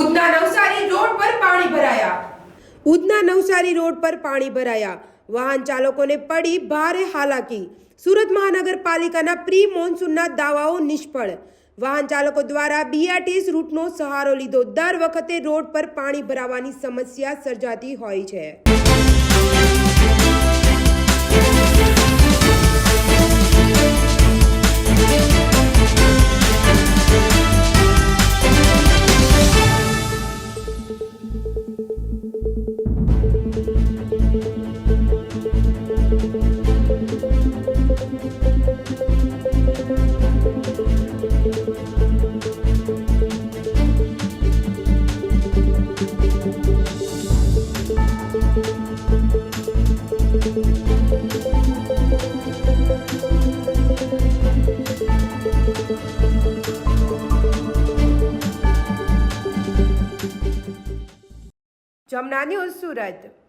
Udhna Navsari road પર પાણી ભરાયા. ઉધના નવસારી રોડ પર પાણી ભરાયા. વાહન ચાલકોને પડી ભારે હાલાકી. સુરત મહાનગરપાલિકાના પ્રી મોન્સૂનના દાવાઓ નિષ્ફળ. વાહન ચાલકો દ્વારા બીઆરટીએસ રૂટનો સહારો લીધો. દર વખતે રોડ પર પાણી ભરાવાની સમસ્યા સર્જાતી હોય છે. જમના ન્યૂઝ સુરત.